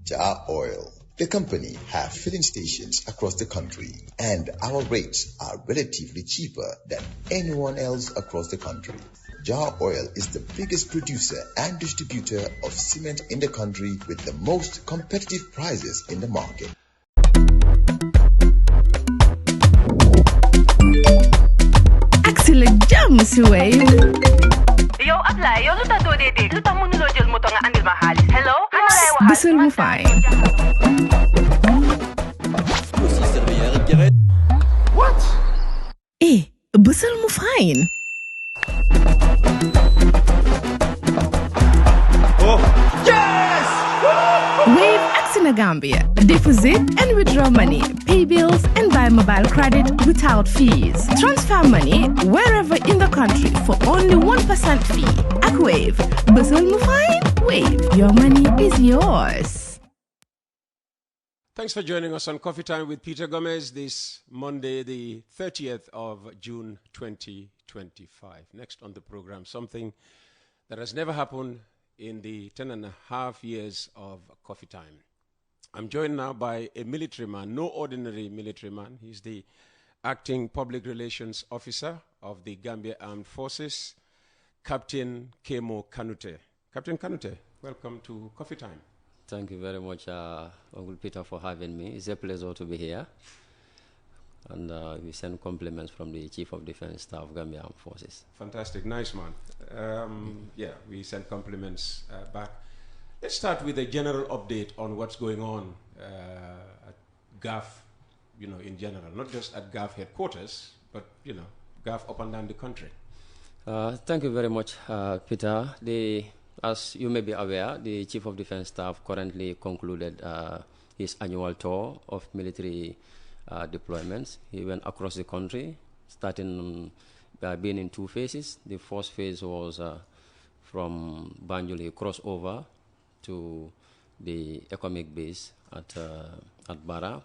Jar Oil. The company have filling stations across the country, and our rates are relatively cheaper than anyone else across the country. Jar Oil is the biggest producer and distributor of cement in the country with the most competitive prices in the market. Axel jam si Wave. Yo, apply. Yo, luta do de. Luta mo nulo jël moto nga andil ma xaalis. Hello? Bisul mu fine. What? Bisul mu fine. Oh, yes! Wave Axina Gambia. Deposit and withdraw money, pay bills and buy mobile credit without fees. Transfer money wherever in the country for only 1% fee. At Wave. Bisul mu fine? Wave. Your money is yours. Thanks for joining us on Coffee Time with Peter Gomez this Monday, the 30th of June 2025. Next on the program, something that has never happened in the 10.5 years of Coffee Time. I'm joined now by a military man, no ordinary military man. He's the acting public relations officer of the Gambia Armed Forces, Captain Kemo Kanuteh. Captain Kanuteh, welcome to Coffee Time. Thank you very much, Uncle Peter, for having me. It's a pleasure to be here. And we send compliments from the Chief of Defense Staff, Gambia Armed Forces. Fantastic, nice man. Yeah, we send compliments back. Let's start with a general update on what's going on at GAF, in general. Not just at GAF headquarters, but, GAF up and down the country. Thank you very much, Peter. As you may be aware, the Chief of Defense Staff currently concluded his annual tour of military deployments. He went across the country, starting being in two phases. The first phase was from Banjul. He crossed over to the ECOMIG base at Bara,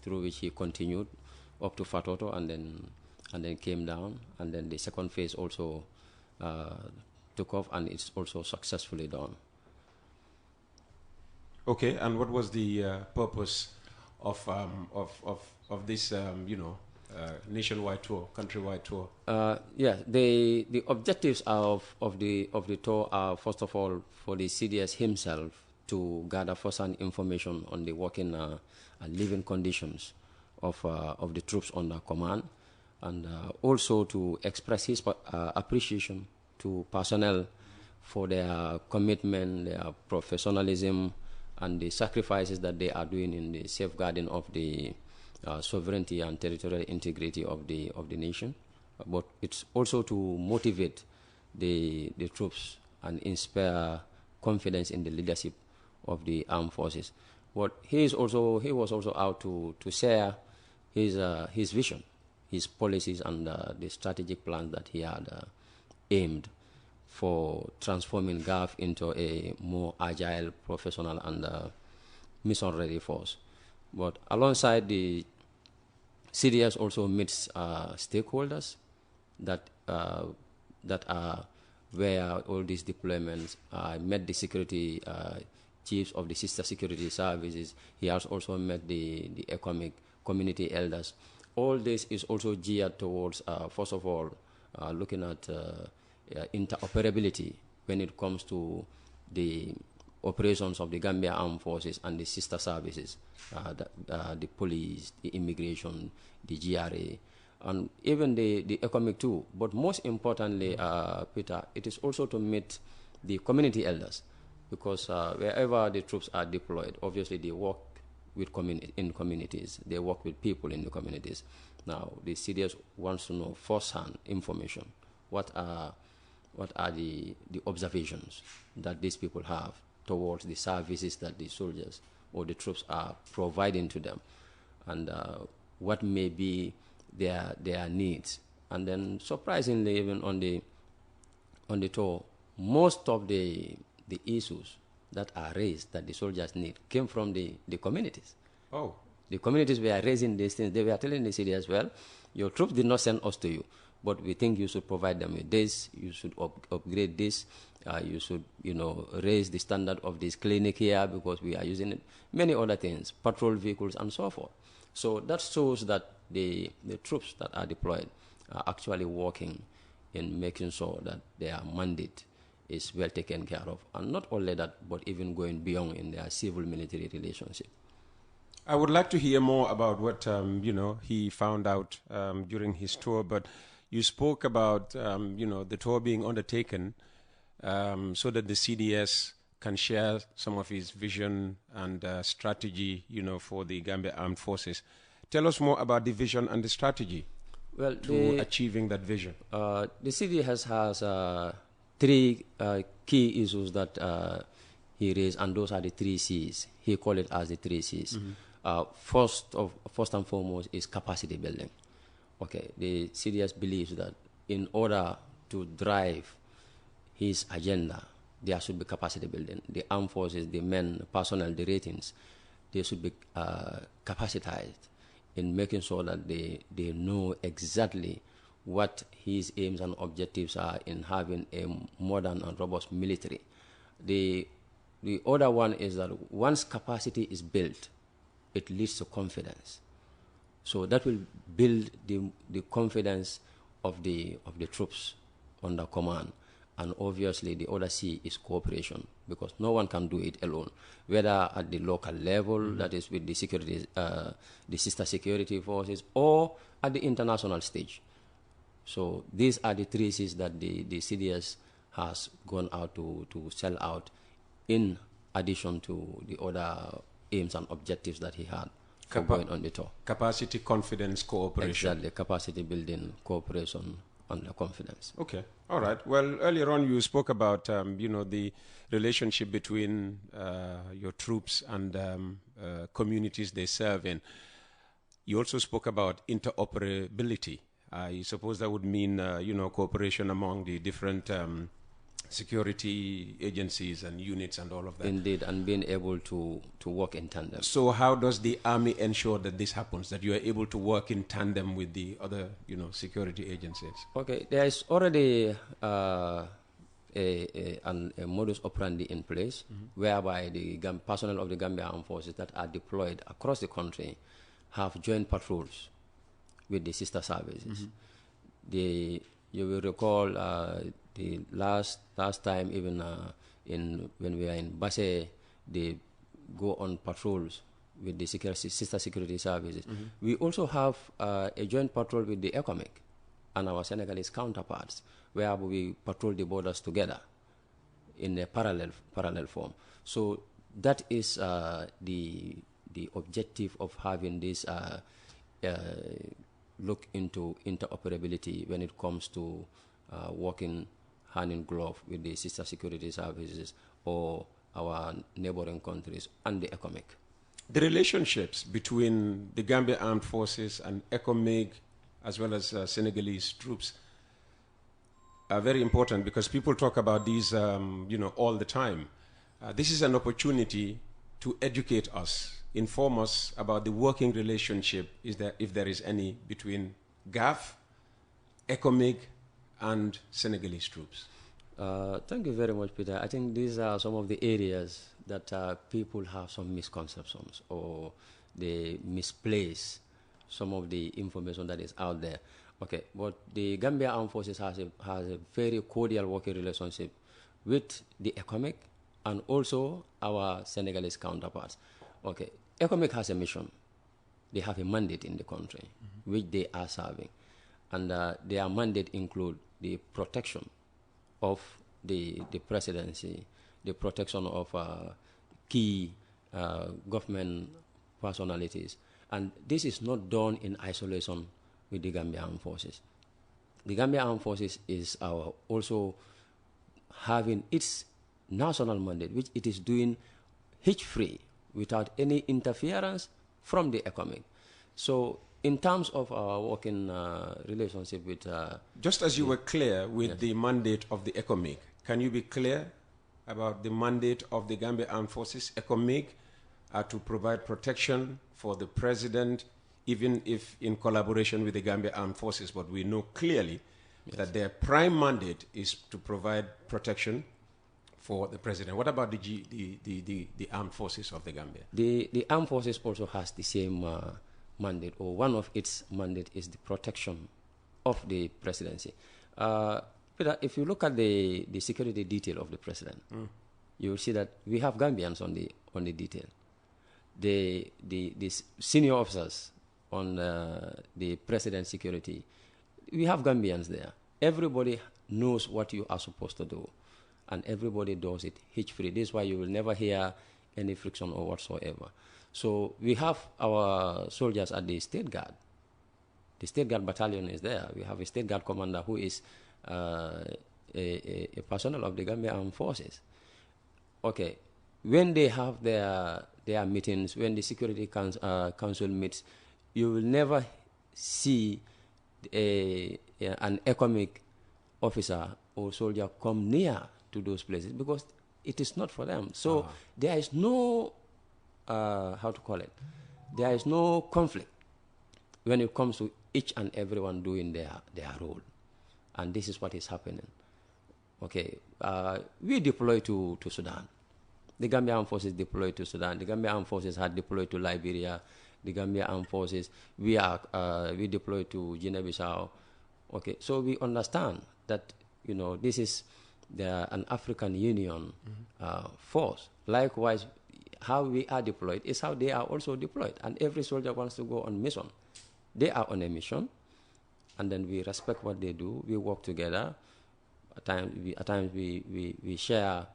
through which he continued up to Fatoto and then came down. And then the second phase also took off, and it's also successfully done. Okay, and what was the purpose of this, nationwide tour, countrywide tour? Yeah, the objectives of the tour are, first of all, for the CDS himself to gather first-hand information on the working and living conditions of the troops under command, and also to express his appreciation to personnel for their commitment, their professionalism, and the sacrifices that they are doing in the safeguarding of the sovereignty and territorial integrity of the nation. But it's also to motivate the troops and inspire confidence in the leadership of the armed forces. But he was also out to share his vision, his policies, and the strategic plans that he had aimed for transforming GAF into a more agile, professional, and mission-ready force. But alongside, the CDS also meets stakeholders that are where all these deployments met the security chiefs of the sister security services. He has also met the ECOMIG community elders. All this is also geared towards, first of all, looking at interoperability when it comes to the operations of the Gambia Armed Forces and the sister services, the police, the immigration, the GRA, and even the ECOMIG too. But most importantly, Peter, it is also to meet the community elders, because wherever the troops are deployed, obviously they work with in communities. They work with people in the communities. Now, the CDS wants to know first-hand information. What are the observations that these people have towards the services that the soldiers or the troops are providing to them, and what may be their needs. And then, surprisingly, even on the tour, most of the issues that are raised that the soldiers need came from the communities. Oh. The communities were raising these things. They were telling the city as well, your troops did not send us to you, but we think you should provide them with this, you should upgrade this, You should, raise the standard of this clinic here because we are using it. Many other things, patrol vehicles and so forth. So that shows that the troops that are deployed are actually working in making sure that their mandate is well taken care of. And not only that, but even going beyond in their civil-military relationship. I would like to hear more about what, he found out during his tour, but you spoke about, the tour being undertaken so that the CDS can share some of his vision and strategy, for the Gambia Armed Forces. Tell us more about the vision and the strategy to achieving that vision. The CDS has 3 key issues that he raised, and those are the 3 C's. He called it as the 3 C's. First and foremost is capacity building. Okay, the CDS believes that in order to drive his agenda, there should be capacity building. The armed forces, the men, personnel, the ratings, they should be capacitized in making sure that they know exactly what his aims and objectives are in having a modern and robust military. The other one is that once capacity is built, it leads to confidence. So that will build the confidence of the troops under command. And obviously the other C is cooperation, because no one can do it alone, whether at the local level, that is with the security, the sister security forces, or at the international stage. So these are the 3 C's that the CDS has gone out to sell out, in addition to the other aims and objectives that he had for going on the tour. Capacity, confidence, cooperation. Exactly, capacity building, cooperation, and confidence. Okay, all right. Well, earlier on you spoke about, the relationship between your troops and communities they serve in. You also spoke about interoperability. I suppose that would mean, cooperation among the different security agencies and units and all of that. Indeed, and being able to work in tandem. So how does the Army ensure that this happens, that you are able to work in tandem with the other, security agencies? Okay, there is already a modus operandi in place, whereby the personnel of the Gambia Armed Forces that are deployed across the country have joint patrols with the sister services. You will recall the last time, even when we are in Basse, they go on patrols with the sister security services. We also have a joint patrol with the ECOMIG and our Senegalese counterparts, where we patrol the borders together in a parallel form. So that is the objective of having this look into interoperability when it comes to working hand in glove with the sister security services or our neighboring countries and the ECOMIG. The relationships between the Gambia Armed Forces and ECOMIG, as well as Senegalese troops, are very important, because people talk about these, all the time. This is an opportunity to educate us, inform us about the working relationship, if there is any, between GAF, ECOMIG, and Senegalese troops. Thank you very much, Peter. I think these are some of the areas that people have some misconceptions, or they misplace some of the information that is out there. Okay, but the Gambia Armed Forces has a very cordial working relationship with the ECOMIG and also our Senegalese counterparts. Okay, ECOMIG has a mission. They have a mandate in the country, which they are serving. And their mandate include the protection of the presidency, the protection of key government personalities. And this is not done in isolation with the Gambia Armed Forces. The Gambia Armed Forces is also having its national mandate, which it is doing hitch-free, without any interference from the ECOMIG. So in terms of our working relationship with... Just as you were clear with the mandate of the ECOMIG, can you be clear about the mandate of the Gambia Armed Forces, ECOMIG, to provide protection for the president, even if in collaboration with the Gambia Armed Forces? But we know clearly that their prime mandate is to provide protection for the president. What about the armed forces of the Gambia? The armed forces also has the same mandate, or one of its mandate is the protection of the presidency. Peter, if you look at the security detail of the president, you will see that we have Gambians on the detail. The senior officers on the president's security, we have Gambians there. Everybody knows what you are supposed to do, and everybody does it hitch-free. This is why you will never hear any friction or whatsoever. So we have our soldiers at the State Guard. The State Guard battalion is there. We have a State Guard commander who is a personnel of the Gambia Armed Forces. Okay, when they have their meetings, when the Security Council meets, you will never see an ECOMIG officer or soldier come near to those places because it is not for them. So there is no, how to call it, there is no conflict when it comes to each and everyone doing their role. And this is what is happening. Okay, we deploy to Sudan. The Gambia Armed Forces deployed to Sudan. The Gambia Armed Forces had deployed to Liberia. The Gambia Armed Forces, we deployed to Guinea-Bissau. Okay, so we understand that, you know, this is an African Union force. Likewise, how we are deployed is how they are also deployed. And every soldier wants to go on mission. They are on a mission, and then we respect what they do. We work together. At times we share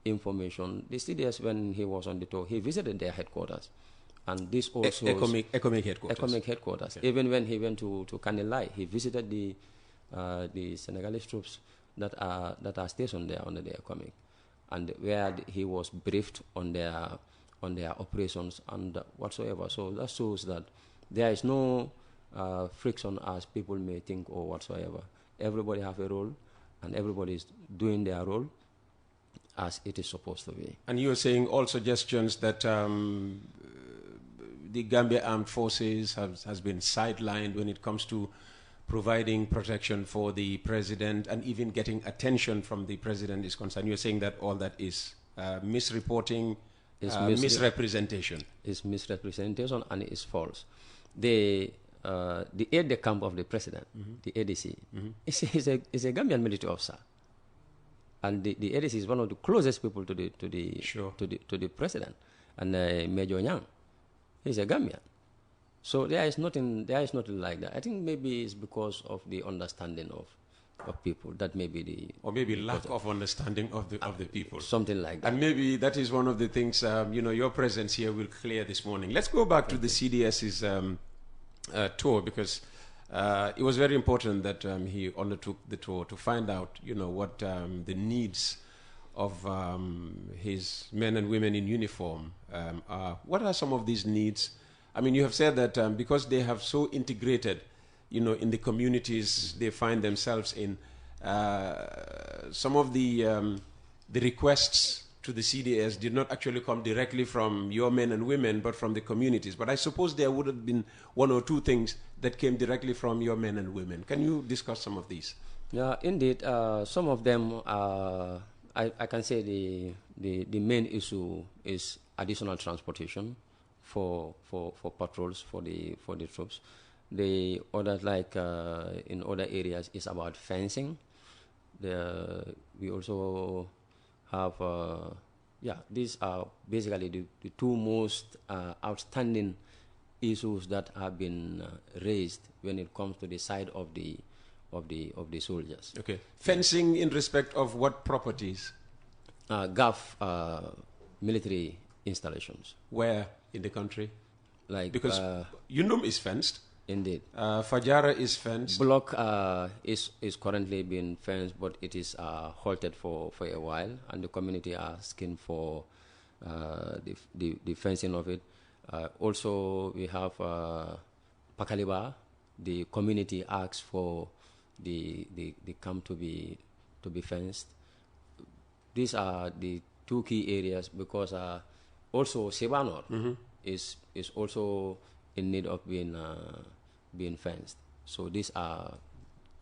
information. The CDS, when he was on the tour, he visited their headquarters. And this also ECOMIG headquarters. ECOMIG headquarters. Okay. Even when he went to Kanuteh, he visited the Senegalese troops that are stationed there under the ECOMIG, and where he was briefed on their operations and whatsoever. So that shows that there is no friction as people may think or whatsoever. Everybody have a role, and everybody is doing their role as it is supposed to be. And you were saying all suggestions that the Gambia Armed Forces has been sidelined when it comes to providing protection for the president and even getting attention from the president is concerned. You're saying that all that is misreporting, misrepresentation. It's misrepresentation, and it's false. The aide-de-camp of the president, the ADC, is a Gambian military officer, and the ADC is one of the closest people to the president, and Major Nyang, he's a Gambian. So there is nothing like that. I think maybe it's because of the understanding of people. That may be or maybe lack of understanding of the people. Something like that. And maybe that is one of the things, your presence here will clear this morning. Let's go back to the CDS's tour, because it was very important that he undertook the tour to find out, what the needs of his men and women in uniform are. What are some of these needs? I mean, you have said that because they have so integrated, in the communities they find themselves in, some of the requests to the CDS did not actually come directly from your men and women, but from the communities. But I suppose there would have been one or two things that came directly from your men and women. Can you discuss some of these? Yeah, indeed. Some of them, I can say the main issue is additional transportation for patrols for the troops. The others, like in other areas, is about fencing. We also have these are basically the two most outstanding issues that have been raised when it comes to the side of the soldiers. Okay, fencing in respect of what properties? GAF military installations. Where in the country? Because Yundum is fenced. Indeed. Fajara is fenced. Block is currently being fenced, but it is halted for a while, and the community are asking for the fencing of it. Also, we have Pakaliba. The community asks for the camp to be fenced. These are the two key areas, because also Sebanor is also in need of being fenced. So these are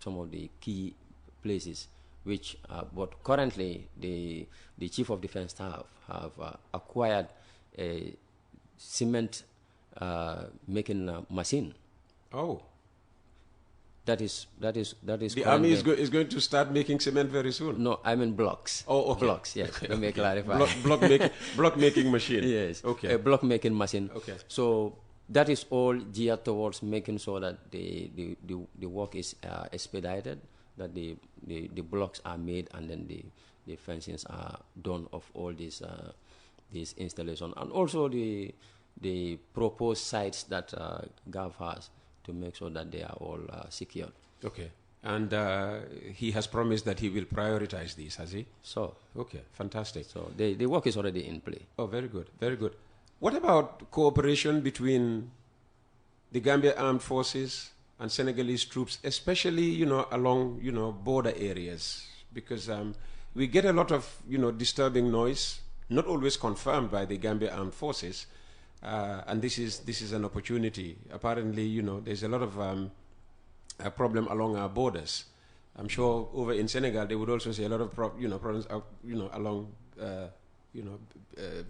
some of the key places which, but currently the Chief of Defense Staff have acquired a cement making machine. Oh. That is. The army is going to start making cement very soon. No, I mean blocks. Oh, okay. Blocks. Yes. Let me clarify. Block making machine. Yes. Okay. A block making machine. Okay. So that is all geared towards making sure that the work is expedited, that the blocks are made, and then the fencings are done of all these installations, and also the proposed sites that GAF has, to make sure that they are all secured. Okay. And he has promised that he will prioritize these, has he? So. Okay, fantastic. So the work is already in play. Oh, very good, very good. What about cooperation between the Gambia Armed Forces and Senegalese troops, especially, along, border areas? Because we get a lot of, disturbing noise, not always confirmed by the Gambia Armed Forces. And this is an opportunity. Apparently, there's a lot of a problem along our borders. I'm sure over in Senegal they would also see a lot of problems, along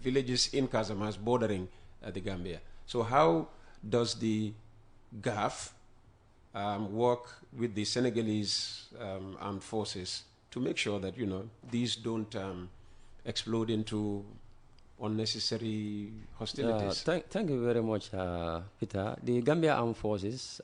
villages in Casamance bordering the Gambia. So how does the GAF work with the Senegalese armed forces to make sure that these don't explode into unnecessary hostilities? Thank you very much, Peter. The Gambia Armed Forces,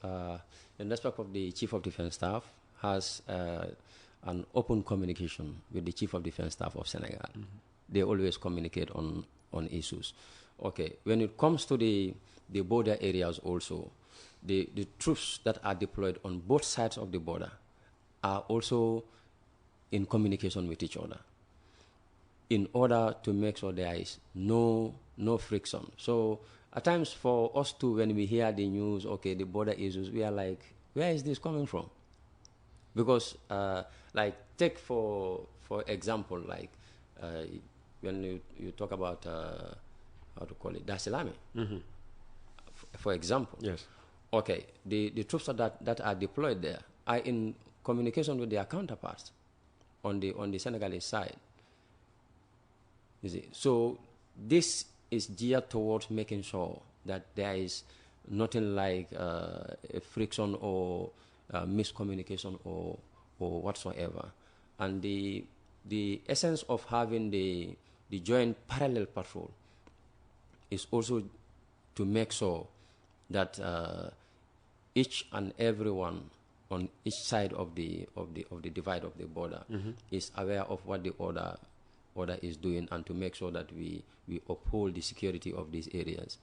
in respect of the Chief of Defense Staff, has an open communication with the Chief of Defense Staff of Senegal. Mm-hmm. They always communicate on issues. Okay, when it comes to the border areas also, the troops that are deployed on both sides of the border are also in communication with each other, in order to make sure there is no friction. So at times for us too, when we hear the news, okay, the border issues, we are like, where is this coming from? Because like take for example, like when you talk about how to call it, Dasilami, mm-hmm. For example. Yes. Okay, the troops that are deployed there are in communication with their counterparts on the Senegalese side. You see, so this is geared towards making sure that there is nothing like a friction or miscommunication or whatsoever. And the essence of having the joint parallel patrol is also to make sure that each and everyone on each side of the divide of the border, mm-hmm. is aware of what the order is doing, and to make sure that we uphold the security of these areas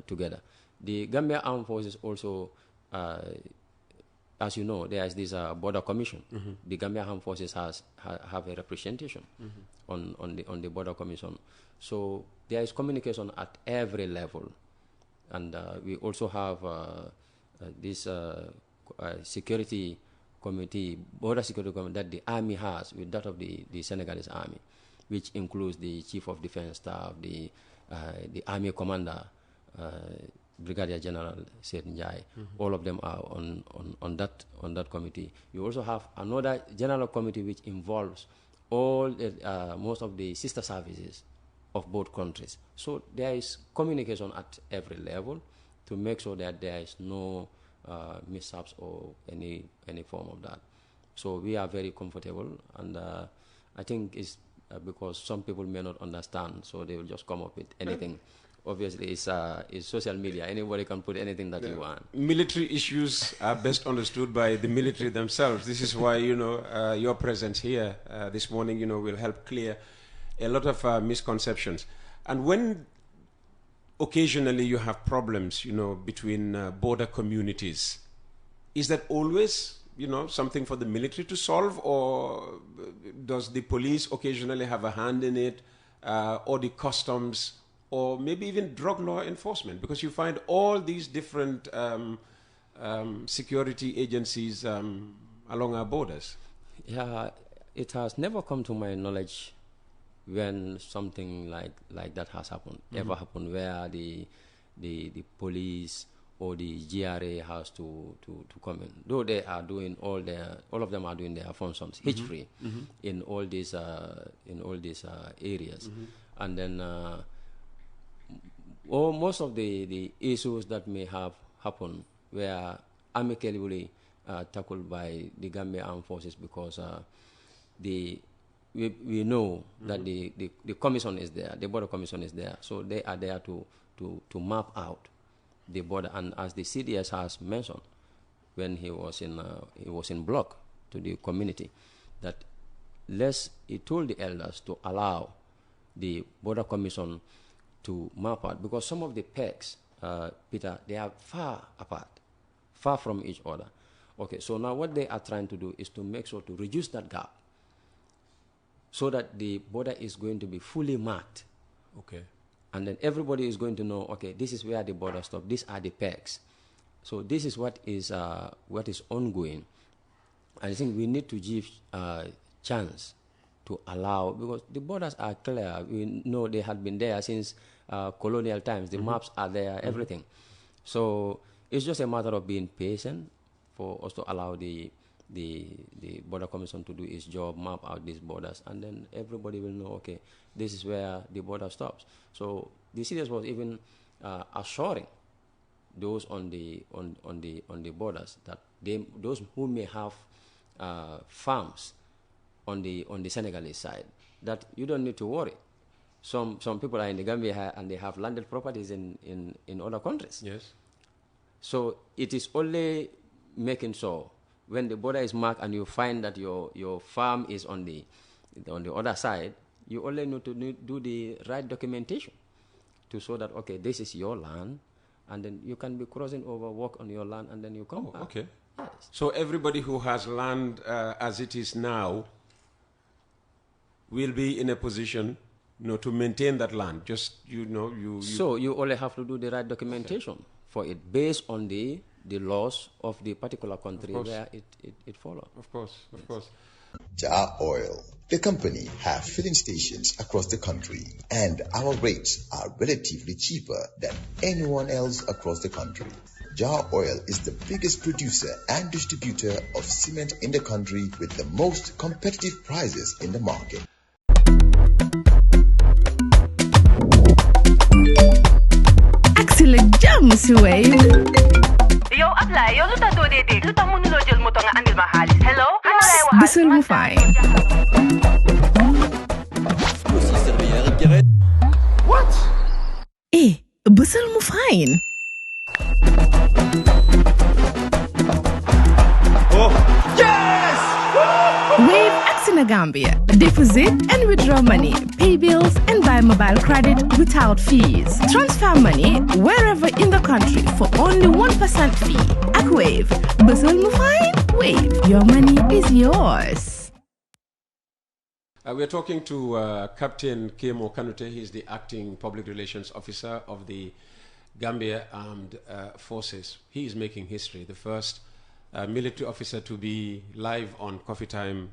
together. The Gambia Armed Forces also, as you know, there is this border commission. Mm-hmm. The Gambia Armed Forces have a representation, mm-hmm. on the border commission. So there is communication at every level, and we also have this security committee, border security committee that the army has with that of the Senegalese army, which includes the Chief of Defense Staff, the Army Commander, Brigadier General Seth Njai. Mm-hmm. All of them are on that committee. You also have another general committee which involves all most of the sister services of both countries. So there is communication at every level to make sure that there is no mishaps or any form of that. So we are very comfortable, and I think it's because some people may not understand, so they will just come up with anything. Obviously, it's social media. Anybody can put anything that you want. Military issues are best understood by the military themselves. This is why, your presence here this morning, will help clear a lot of misconceptions. And when occasionally you have problems, between border communities, is that always, something for the military to solve, or does the police occasionally have a hand in it, or the customs, or maybe even drug law enforcement? Because you find all these different security agencies along our borders. Yeah, it has never come to my knowledge when something like that has happened, mm-hmm. ever happened, where the police or the GRA has to come in. Though they are doing all of them are doing their functions hitch-free in all these areas, and then most of the issues that may have happened were amicably tackled by the Gambia Armed Forces, because we know that the commission is there, the border commission is there, so they are there to map out the border. And as the CDS has mentioned when he was in block to the community, that he told the elders to allow the border commission to map out, because some of the pegs, Peter, they are far apart, far from each other. Okay, so now what they are trying to do is to make sure to reduce that gap, so that the border is going to be fully marked. Okay. And then everybody is going to know, okay, this is where the border stops, these are the pegs. So this is what is ongoing. I think we need to give chance to allow, because the borders are clear. We know they had been there since colonial times. The maps are there, everything. So it's just a matter of being patient for us to allow the border commission to do its job, map out these borders, and then everybody will know, okay, this is where the border stops. So the CDS was even assuring those on the borders that those who may have farms on the Senegalese side, that you don't need to worry. Some people are in the Gambia and they have landed properties in other countries. Yes. So it is only making sure when the border is marked and you find that your farm is on the other side, you only need to do the right documentation to show that, okay, this is your land, and then you can be crossing over, walk on your land, and then you come back. Okay. Yes. So everybody who has land as it is now will be in a position, to maintain that land. Just So you only have to do the right documentation for it based on the laws of the particular country where it follows. Of course. Jar Oil, the company, have filling stations across the country, and our rates are relatively cheaper than anyone else across the country. Jar Oil is the biggest producer and distributor of cement in the country, with the most competitive prices in the market. Excellent jam, Mr. Wave. Yo, apply. Yo, luta do de. Luta mo nulo jël moto nga andil ma xaalis. Hello? Bisul mu fine. What? Bisul mu fine. Oh, yes! Wave Accina Gambia. Deposit and withdraw money, pay bills and buy mobile credit without fees. Transfer money wherever in the country for only 1% fee. At Wave, Bisul mu fine. Wave, your money is yours. We're talking to Captain Kemo Kanuteh. He's the acting public relations officer of the Gambia Armed Forces. He is making history, the first military officer to be live on Coffee Time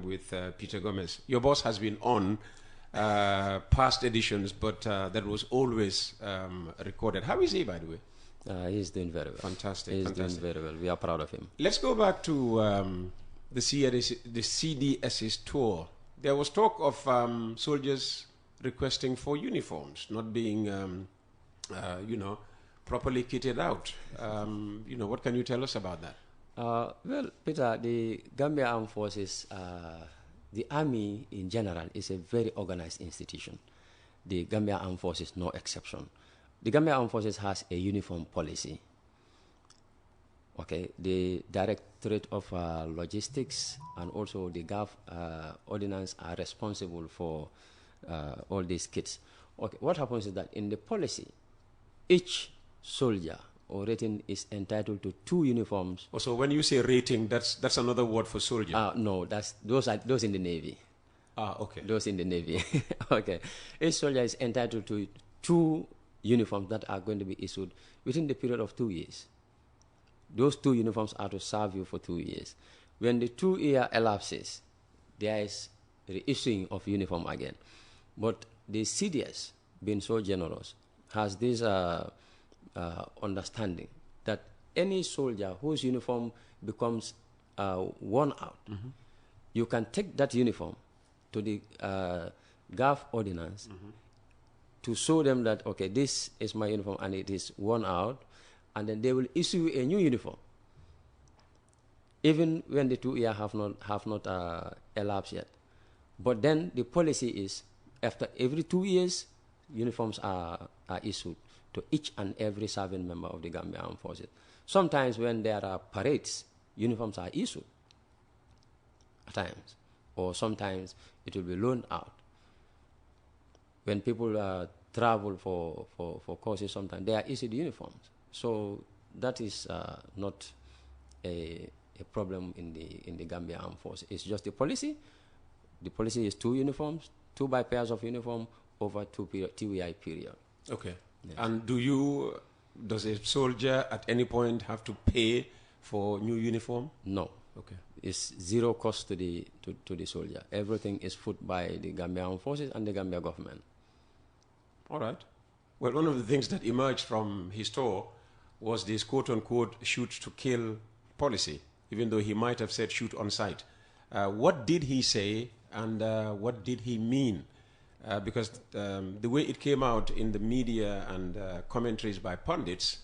with Peter Gomez. Your boss has been on past editions, but that was always recorded. How is he, by the way? He's doing very well. Fantastic. He's doing very well. We are proud of him. Let's go back to the CDS's tour. There was talk of soldiers requesting for uniforms, not being, properly kitted out. What can you tell us about that? Well, Peter, the Gambia Armed Forces, the Army in general, is a very organized institution. The Gambia Armed Forces, no exception. The Gambia Armed Forces has a uniform policy. Okay, the Directorate of Logistics and also the GAF ordinance are responsible for all these kits. Okay, what happens is that in the policy, each soldier or rating is entitled to 2 uniforms. So when you say rating, that's another word for soldier? No, those in the Navy. Okay. Those in the Navy. Okay. Each soldier is entitled to 2 uniforms that are going to be issued within the period of 2 years. Those 2 uniforms are to serve you for 2 years. When the 2-year elapses, there is reissuing of uniform again. But the CDS, being so generous, has this understanding that any soldier whose uniform becomes worn out, you can take that uniform to the GAF ordinance to show them that, okay, this is my uniform and it is worn out, and then they will issue a new uniform, even when the 2 years have not elapsed yet. But then the policy is, after every 2 years, uniforms are issued to each and every serving member of the Gambia Armed Forces. Sometimes when there are parades, uniforms are issued at times, or sometimes it will be loaned out. When people travel for courses, sometimes they are issued uniforms. So that is not a problem in the Gambia Armed Forces. It's just the policy. The policy is 2 uniforms, 2 by pairs of uniform over 2-year period. Okay. Yes. And does a soldier at any point have to pay for new uniform? No. Okay. It's zero cost to the soldier. Everything is put by the Gambia Armed Forces and the Gambia government. All right. Well, one of the things that emerged from his tour was this quote-unquote shoot-to-kill policy, even though he might have said shoot on sight. What did he say, and what did he mean? Because the way it came out in the media and commentaries by pundits,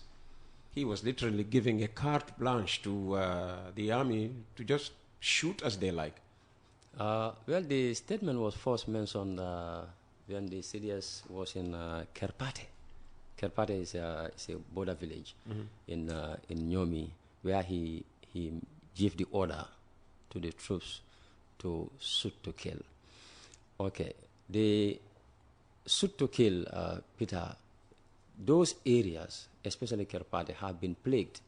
he was literally giving a carte blanche to the army to just shoot as they like. Well, the statement was first mentioned when the CDS was in Kerpate. Kerpate is a border village in Nyomi, where he gave the order to the troops to shoot to kill. Okay, the shoot to kill, Peter, those areas, especially Kerpate, have been plagued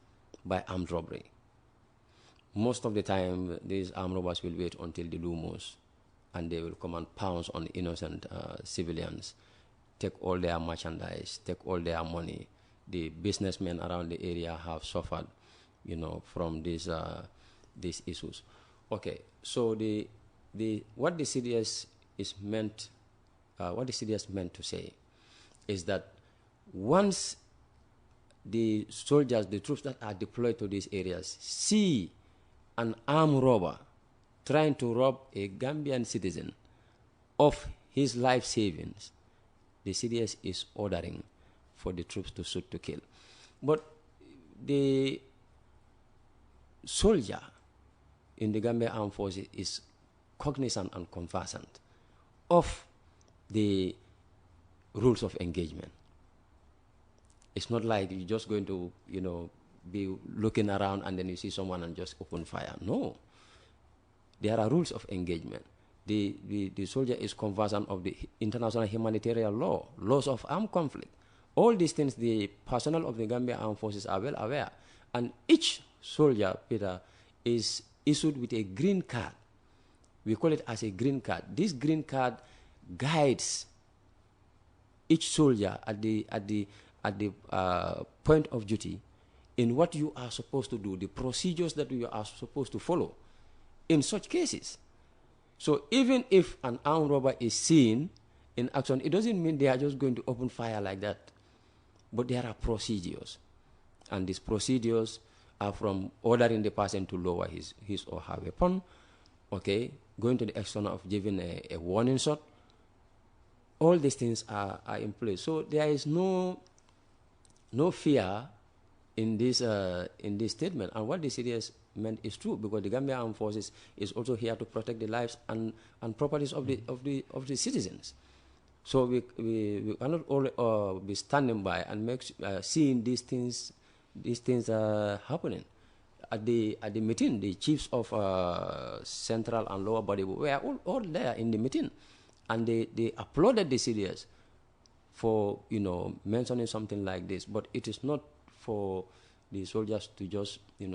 by armed robbery. Most of the time, these armed robbers will wait until the lumos, and they will come and pounce on innocent civilians, take all their merchandise, take all their money. The businessmen around the area have suffered, from these issues. Okay, so what the CDS meant to say is that once the soldiers, the troops that are deployed to these areas, see an armed robber trying to rob a Gambian citizen of his life savings, the CDS is ordering for the troops to shoot to kill. But the soldier in the Gambia Armed Forces is cognizant and conversant of the rules of engagement. It's not like you're just going to, be looking around and then you see someone and just open fire. No. There are rules of engagement. The soldier is conversant of the international humanitarian law, laws of armed conflict. All these things, the personnel of the Gambia Armed Forces are well aware. And each soldier, Peter, is issued with a green card. We call it as a green card. This green card guides each soldier at the point of duty in what you are supposed to do, the procedures that you are supposed to follow in such cases. So even if an armed robber is seen in action, it doesn't mean they are just going to open fire like that. But there are procedures. And these procedures are from ordering the person to lower his or her weapon, okay, going to the extent of giving a warning shot. All these things are in place. So there is no fear in this statement. And what the CDS meant is true, because the Gambia Armed Forces is also here to protect the lives and properties of the citizens. So we cannot all be standing by and seeing these things happening. At the meeting, the chiefs of central and lower body were all there in the meeting, and they applauded the CDS for mentioning something like this. But it is not for the soldiers to just be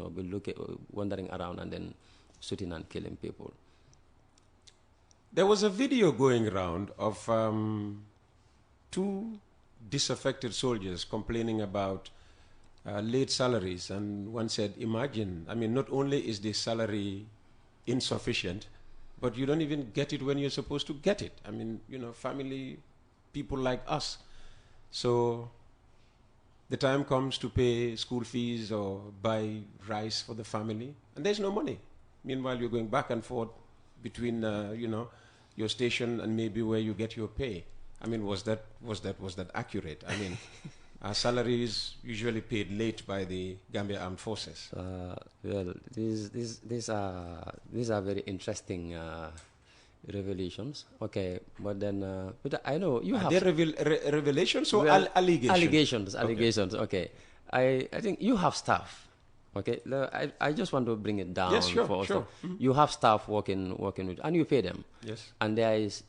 wandering around and then shooting and killing people. There was a video going around of 2 disaffected soldiers complaining about late salaries, and one said, imagine, not only is the salary insufficient, but you don't even get it when you're supposed to get it. Family, people like us. So the time comes to pay school fees or buy rice for the family, and there's no money. Meanwhile, you're going back and forth between, your station and maybe where you get your pay. I mean, was that accurate? I mean, our salary is usually paid late by the Gambia Armed Forces. Well, these are very interesting revelations. Okay, but then, but I know you have. Are they revelations or allegations? Allegations. Okay. I think you have staff. Okay, I just want to bring it down. Yes, sure. Mm-hmm. You have staff working with, and you pay them. Yes. And there is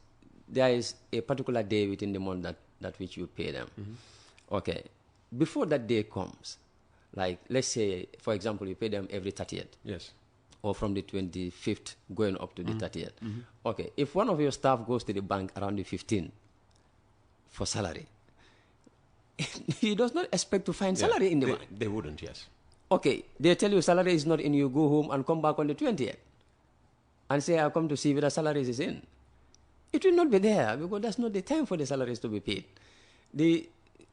a particular day within the month that which you pay them. Mm-hmm. Okay. Before that day comes, like let's say, for example, you pay them every 30th. Yes. Or from the 25th going up to the 30th. Mm-hmm. Okay. If one of your staff goes to the bank around the 15th for salary, he does not expect to find salary in the bank. They wouldn't, yes. Okay, they tell you salary is not in, you go home and come back on the 20th and say, I come to see whether salary is in. It will not be there because that's not the time for the salaries to be paid.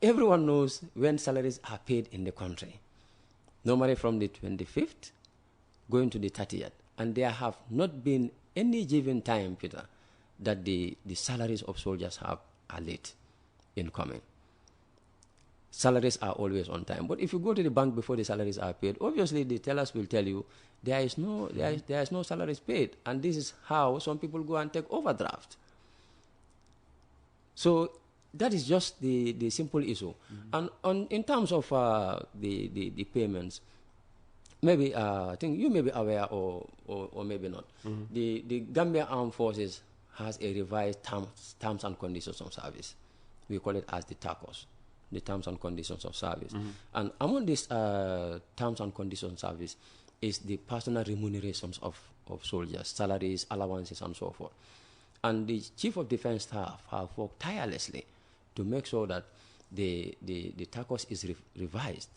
Everyone knows when salaries are paid in the country. Normally from the 25th going to the 30th. And there have not been any given time, Peter, that the salaries of soldiers are late in coming. Salaries are always on time. But if you go to the bank before the salaries are paid, obviously the tellers will tell you there is no salaries paid. And this is how some people go and take overdraft. So that is just the simple issue. And in terms of the payments, maybe I think you may be aware or maybe not. The Gambia Armed Forces has a revised terms and conditions of service. We call it as the TACOS. The terms and conditions of service. And among these terms and conditions of service is the personal remunerations of soldiers, salaries, allowances, and so forth. And the Chief of Defense Staff have worked tirelessly to make sure that the TACOS is revised.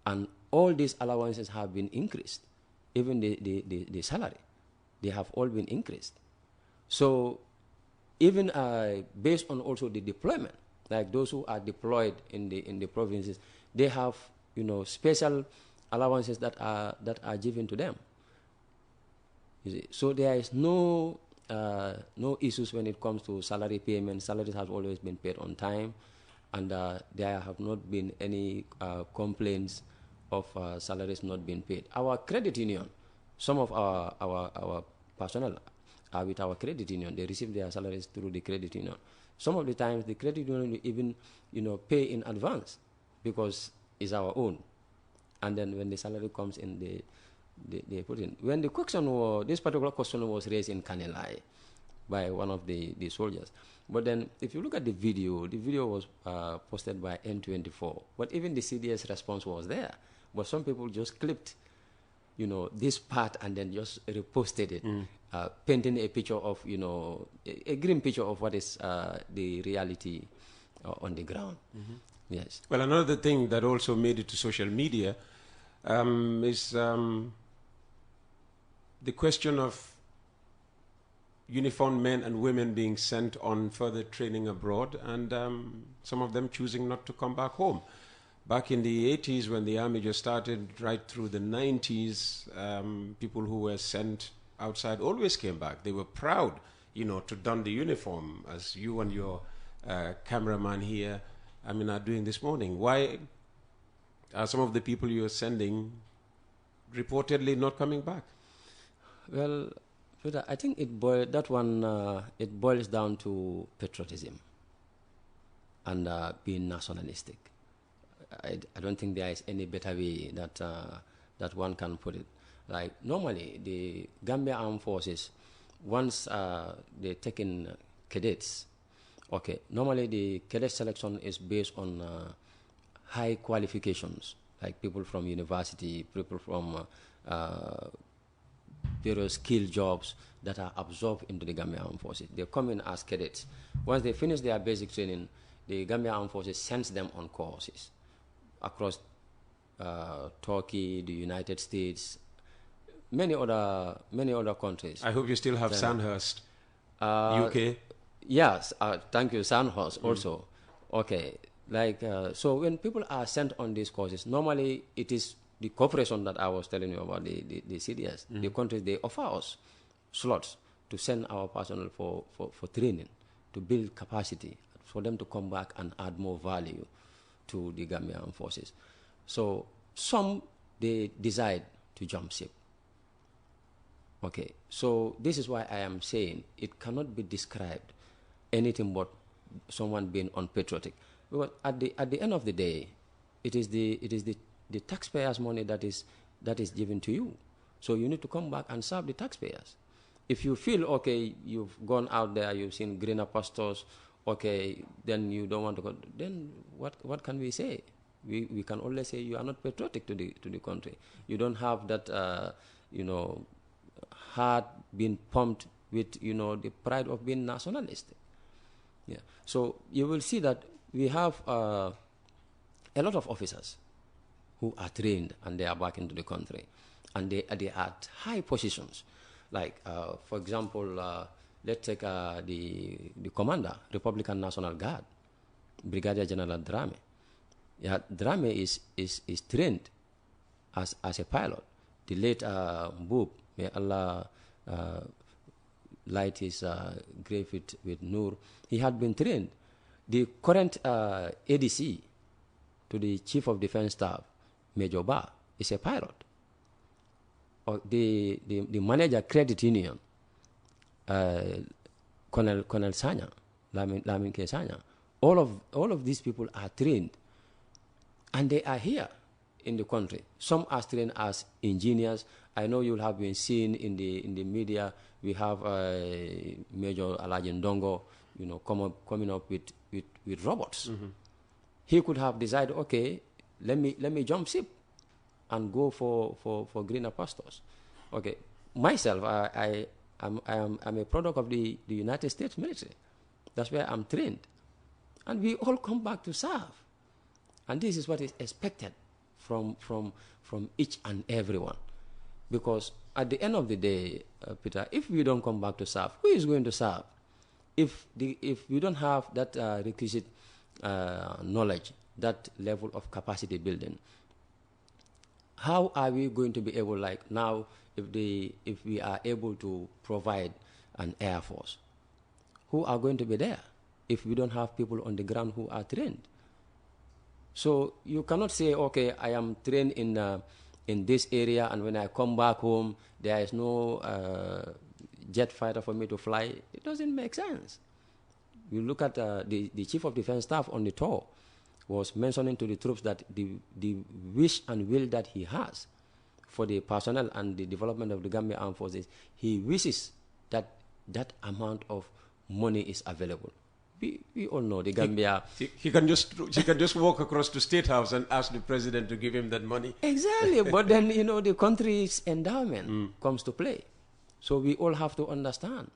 And all these allowances have been increased. Even the salary, they have all been increased. So even based on also the deployment, like those who are deployed in the provinces, they have special allowances that are given to them. You see? So there is no issues when it comes to salary payment. Salaries have always been paid on time, and there have not been any complaints of salaries not being paid. Our credit union, some of our personnel are with our credit union. They receive their salaries through the credit union. Some of the times, the credit union will even, pay in advance because it's our own. And then when the salary comes in, they put in. When this particular question was raised in Kanilai by one of the soldiers. But then, if you look at the video was posted by N24. But even the CDS response was there. But some people just clipped, this part and then just reposted it. Painting a picture of, a grim picture of what is the reality on the ground. Yes. Well, another thing that also made it to social media is the question of uniformed men and women being sent on further training abroad, and some of them choosing not to come back home. Back in the 80s, when the army just started, right through the 90s, people who were sent outside always came back. They were proud, to don the uniform, as you and your cameraman here, are doing this morning. Why are some of the people you're sending reportedly not coming back? Well, I think it boils down to patriotism and being nationalistic. I don't think there is any better way that one can put it. Like normally, the Gambia Armed Forces, once they take in cadets, okay, normally the cadet selection is based on high qualifications, like people from university, people from various skill jobs that are absorbed into the Gambia Armed Forces. They come in as cadets. Once they finish their basic training, the Gambia Armed Forces sends them on courses across Turkey, the United States, many other countries. I hope you still have Sandhurst, UK. Yes, thank you, Sandhurst also. Okay, So when people are sent on these courses, normally it is the corporation that I was telling you about, the CDS, the countries, they offer us slots to send our personnel for training, to build capacity, for them to come back and add more value to the Gambian forces. So some, they decide to jump ship. Okay, so this is why I am saying it cannot be described anything but someone being unpatriotic. Because at the end of the day, it is the taxpayers' money that is given to you. So you need to come back and serve the taxpayers. If you feel, okay, you've gone out there, you've seen greener pastures, okay, then you don't want to go, then what can we say? We can only say you are not patriotic to the country. You don't have that, heart being pumped with, the pride of being nationalistic. Yeah. So you will see that we have a lot of officers who are trained and they are back into the country, and they are at high positions. Like, for example, let's take the commander, Republican National Guard, Brigadier General Drame. Yeah, Drame is trained as a pilot. The late Mboob, may Allah light his grave with Nur, he had been trained. The current ADC to the Chief of Defense Staff, Major Ba, is a pilot. Or the manager credit union, Colonel Sanya, Lamin K. Sanya, all of these people are trained, and they are here in the country. Some are trained as engineers. I know you'll have been seen in the media. We have Major Alaji Ndongo, coming up with robots. Mm-hmm. He could have decided, okay, let me jump ship and go for greener pastures. Okay, myself, I am a product of the United States military. That's where I'm trained, and we all come back to serve, and this is what is expected from each and everyone, because at the end of the day, Peter, if we don't come back to serve, who is going to serve? If we don't have that requisite knowledge, that level of capacity building, how are we going to be able, like now, if we are able to provide an air force, who are going to be there if we don't have people on the ground who are trained? So you cannot say, okay, I am trained in this area, and when I come back home, there is no jet fighter for me to fly. It doesn't make sense. You look at the Chief of Defense Staff on the tour was mentioning to the troops that the wish and will that he has for the personnel and the development of the Gambia Armed Forces, he wishes that that amount of money is available. We all know the Gambia. He can just walk across to State House and ask the president to give him that money. Exactly, but then the country's endowment comes to play. So we all have to understand,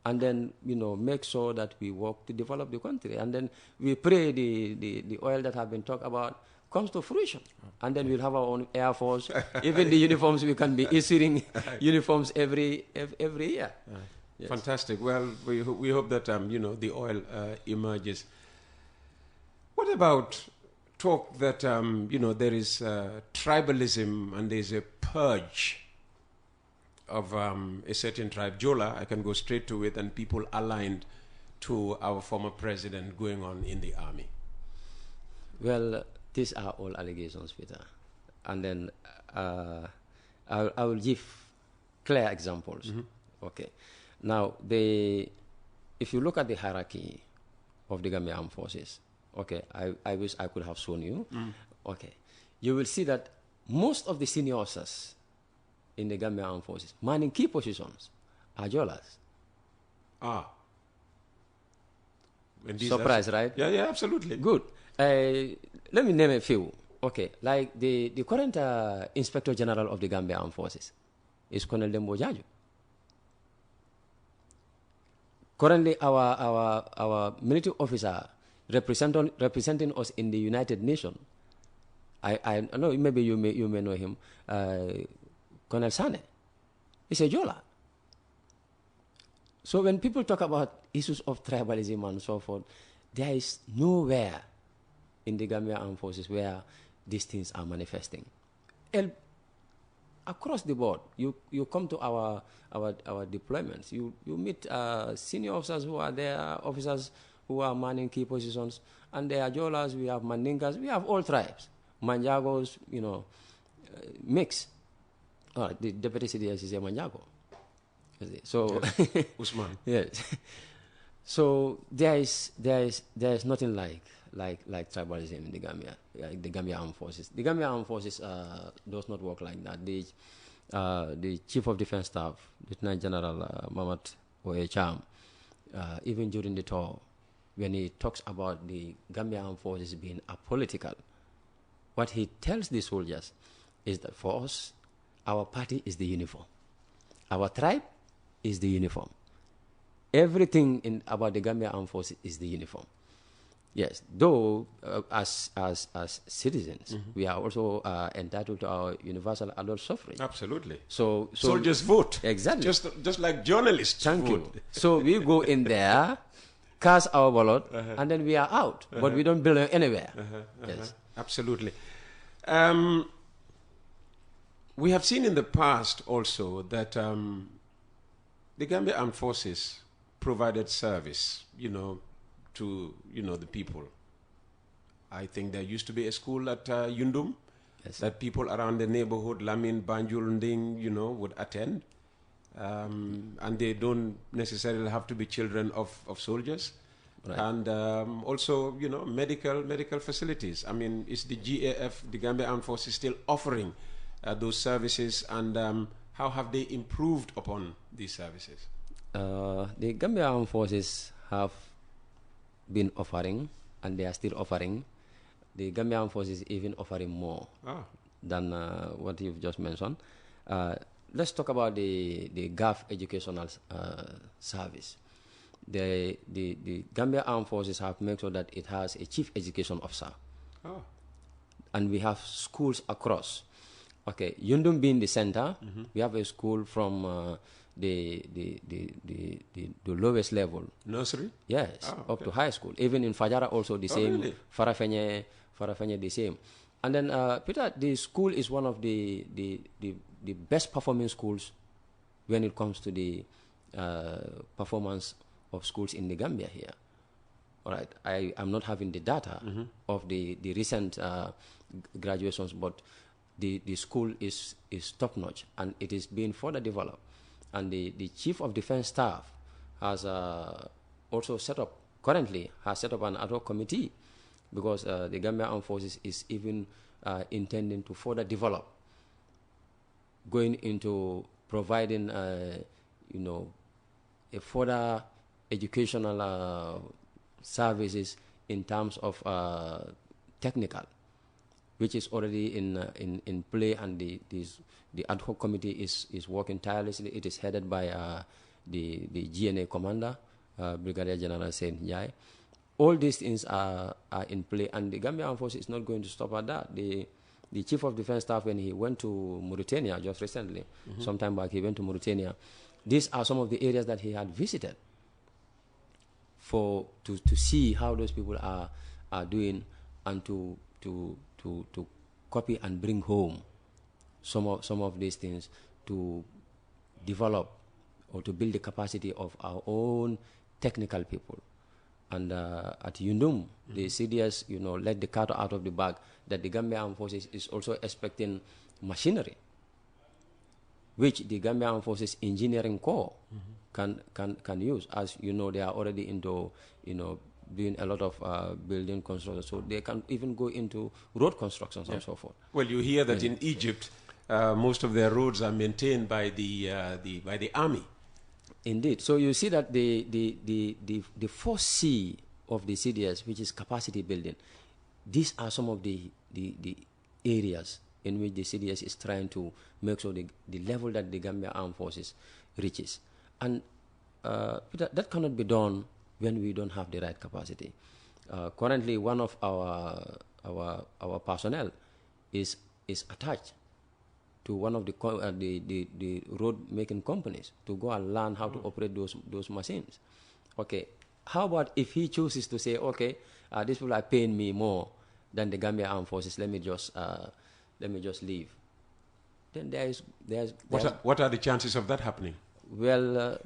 and then make sure that we work to develop the country, and then we pray the oil that have been talked about comes to fruition, and then we'll have our own air force. Even the uniforms, we can be issuing uniforms every year. Yes. Fantastic. Well, we hope that the oil emerges. What about talk that there is tribalism and there is a purge of a certain tribe, Jola? I can go straight to it, and people aligned to our former president going on in the army. Well, these are all allegations, Peter, and then I will give clear examples. Mm-hmm. Okay. Now, if you look at the hierarchy of the Gambia Armed Forces, okay, I wish I could have shown you. Okay, you will see that most of the senior officers in the Gambia Armed Forces manning key positions are Jolas. Surprise, right? Yeah, absolutely. Good. Let me name a few. Okay, like the current Inspector General of the Gambia Armed Forces is Colonel Dembo Jaju. Currently, our military officer representing us in the United Nations, I know maybe you may know him, Colonel Sane. He's a Jola. So when people talk about issues of tribalism and so forth, there is nowhere in the Gambia Armed Forces where these things are manifesting. Across the board, you come to our deployments. You meet senior officers who are there, officers who are manning key positions, and there are Jolas, we have Mandinkas, we have all tribes, Manjagos, mix. The deputy CDS is a Manjago. So yes. Usman. Yes. So there is nothing like tribalism in the Gambia, the Gambia Armed Forces. The Gambia Armed Forces does not work like that. The Chief of Defense Staff, Lieutenant General Mamat Oecham, even during the tour, when he talks about the Gambia Armed Forces being apolitical, what he tells the soldiers is that for us, our party is the uniform. Our tribe is the uniform. Everything about the Gambia Armed Forces is the uniform. Yes, though as citizens, we are also entitled to our universal adult suffrage. Absolutely. So soldiers vote. Exactly. Just like journalists Thank vote. you. So we go in there, cast our ballot, and then we are out. But we don't belong anywhere. Yes. Absolutely. We have seen in the past also that the Gambia Armed Forces provided service, to the people. I think there used to be a school at Yundum that people around the neighborhood, Lamin, Banjul, Nding, would attend, and they don't necessarily have to be children of soldiers. Right. And also, medical facilities. I mean, is the GAF, the Gambia Armed Forces, still offering those services, and how have they improved upon these services? The Gambia Armed Forces have been offering, and they are still offering. The Gambia Armed Forces is even offering more than what you've just mentioned. Let's talk about the GAF educational service. The Gambia Armed Forces have made sure that it has a chief education officer. And we have schools across. Okay, Yundum being the center, we have a school from the lowest level. Nursery? Yes, up to high school. Even in Fajara also the same. Really? Farafenye the same. And then, Peter, the school is one of the best performing schools when it comes to the performance of schools in the Gambia here. All right, I am not having the data of the recent graduations, but the school is top notch, and it is being further developed. And the Chief of Defense Staff has also currently set up an ad hoc committee, because the Gambia Armed Forces is even intending to further develop, going into providing a further educational services in terms of technical, which is already in play, and the ad hoc committee is working tirelessly. It is headed by the GNA commander, Brigadier General Saint Jai. All these things are in play, and the Gambia Armed Forces is not going to stop at that. The Chief of Defense Staff, when he went to Mauritania just recently, sometime back, he went to Mauritania. These are some of the areas that he had visited to see how those people are doing, and to copy and bring home some of these things to develop or to build the capacity of our own technical people. And at Yundum, the CDS, let the cat out of the bag, that the Gambia Armed Forces is also expecting machinery, which the Gambia Armed Forces Engineering Corps can use. As you know, they are already into doing a lot of building construction, so they can even go into road constructions and so forth. Well, you hear that in Egypt, most of their roads are maintained by the army. Indeed. So you see that the 4C of the CDS, which is capacity building, these are some of the areas in which the CDS is trying to make sure the level that the Gambia Armed Forces reaches. And that cannot be done when we don't have the right capacity. Currently, one of our personnel is attached to one of the road making companies to go and learn how to operate those machines. Okay, how about if he chooses to say, okay, these people are paying me more, than the Gambia Armed Forces. Let me just leave. Then there's what are the chances of that happening? Well,